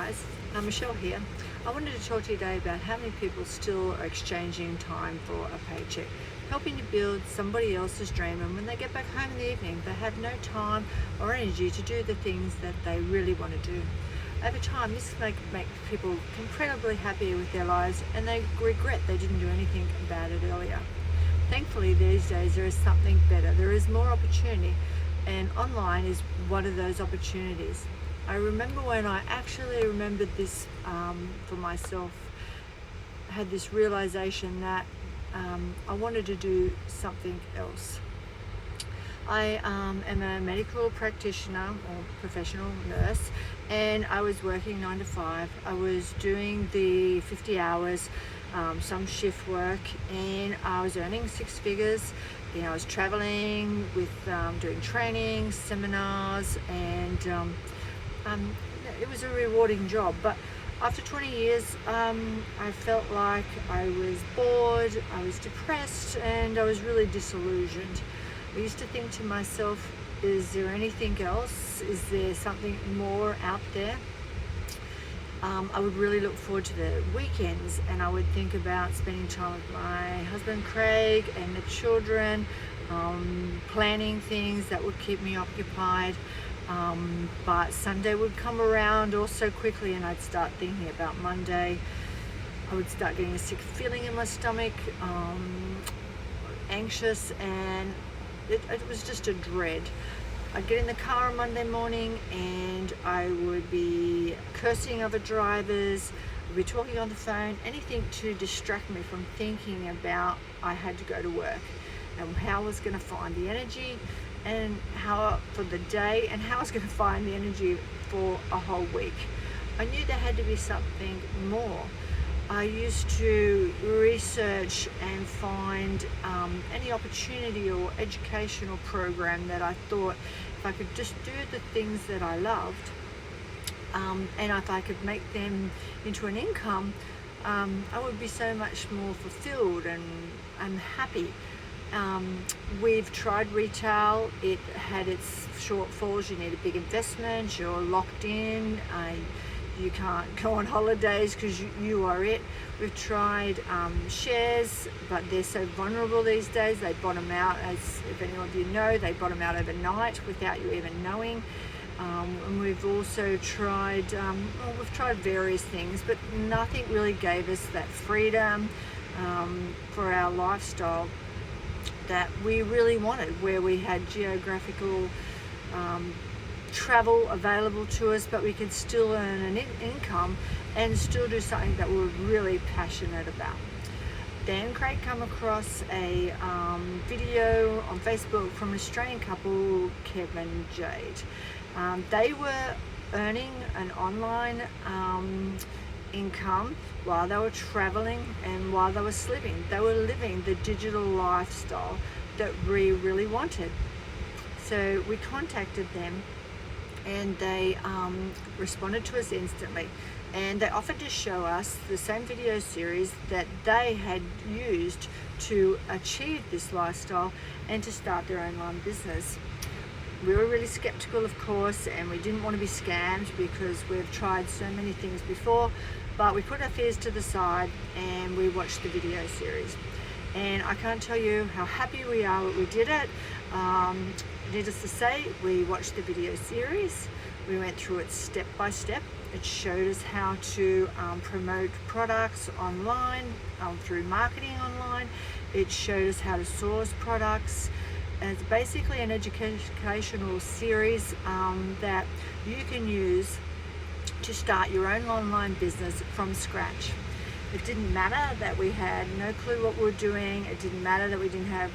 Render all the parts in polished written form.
guys, I'm Michelle here. I wanted to talk to you today about how many people still are exchanging time for a paycheck, helping to build somebody else's dream, and when they get back home in the evening they have no time or energy to do the things that they really want to do. Over time this can make people incredibly happy with their lives, and they regret they didn't do anything about it earlier. Thankfully these days there is something better. There is more opportunity, and online is one of those opportunities. I remember when I actually remembered this for myself, had this realization that I wanted to do something else. I am a medical practitioner or professional nurse, and I was working 9 to 5. I was doing the 50 hours, some shift work, and I was earning 6 figures. I was traveling with doing training, seminars, and it was a rewarding job. But after 20 years, I felt like I was bored, I was depressed, and I was really disillusioned. I used to think to myself, is there anything else? Is there something more out there? I would really look forward to the weekends, and I would think about spending time with my husband Craig and the children, planning things that would keep me occupied. But Sunday would come around all so quickly, and I'd start thinking about Monday. I would start getting a sick feeling in my stomach, anxious, and it was just a dread. I'd get in the car on Monday morning and I would be cursing other drivers, I'd be talking on the phone, anything to distract me from thinking about I had to go to work and how I was going to find the energy and how for the day, and how I was going to find the energy for a whole week. I knew there had to be something more. I used to research and find any opportunity or educational program that I thought if I could just do the things that I loved, and if I could make them into an income, I would be so much more fulfilled and happy. We've tried retail. It had its shortfalls. You need a big investment, you're locked in, you can't go on holidays because you are it. We've tried shares, but they're so vulnerable these days. They bottom out, as if any of you know, they bottom out overnight without you even knowing. And we've also tried, we've tried various things, but nothing really gave us that freedom for our lifestyle that we really wanted, where we had geographical travel available to us, but we could still earn an income and still do something that we're really passionate about. Then Craig come across a video on Facebook from an Australian couple, Kevin and Jade. They were earning an online income while they were traveling and while they were sleeping. They were living the digital lifestyle that we really wanted. So we contacted them, and they responded to us instantly, and they offered to show us the same video series that they had used to achieve this lifestyle and to start their online business. We were really skeptical, of course, and we didn't want to be scammed because we've tried so many things before, but we put our fears to the side and we watched the video series. And I can't tell you how happy we are that we did it. Needless to say, we watched the video series. We went through it step by step. It showed us how to promote products online, through marketing online. It showed us how to source products. And it's basically an educational series that you can use to start your own online business from scratch. It didn't matter that we had no clue what we were doing. It didn't matter that we didn't have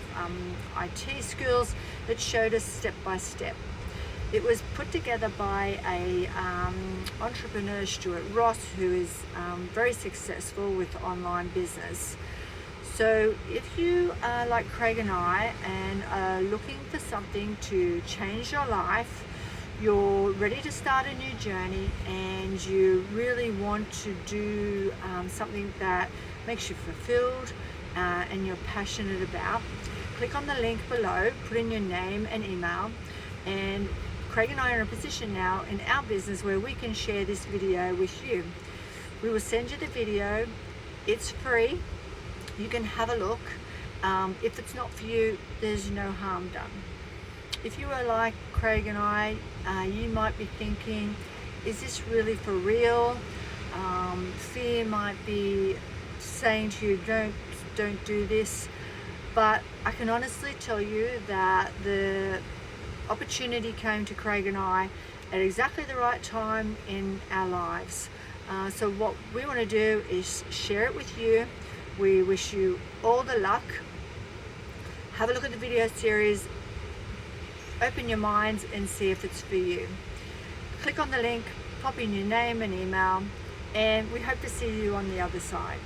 IT skills. It showed us step by step. It was put together by a entrepreneur, Stuart Ross, who is very successful with online business. So if you are like Craig and I and are looking for something to change your life, you're ready to start a new journey, and you really want to do something that makes you fulfilled and you're passionate about, click on the link below, put in your name and email, and Craig and I are in a position now in our business where we can share this video with you. We will send you the video. It's free. You can have a look. If it's not for you, there's no harm done. If you are like Craig and I, you might be thinking, is this really for real? Fear might be saying to you, don't do this. But I can honestly tell you that the opportunity came to Craig and I at exactly the right time in our lives. So what we want to do is share it with you. We wish you all the luck. Have a look at the video series. Open your minds and see if it's for you. Click on the link, pop in your name and email, and we hope to see you on the other side.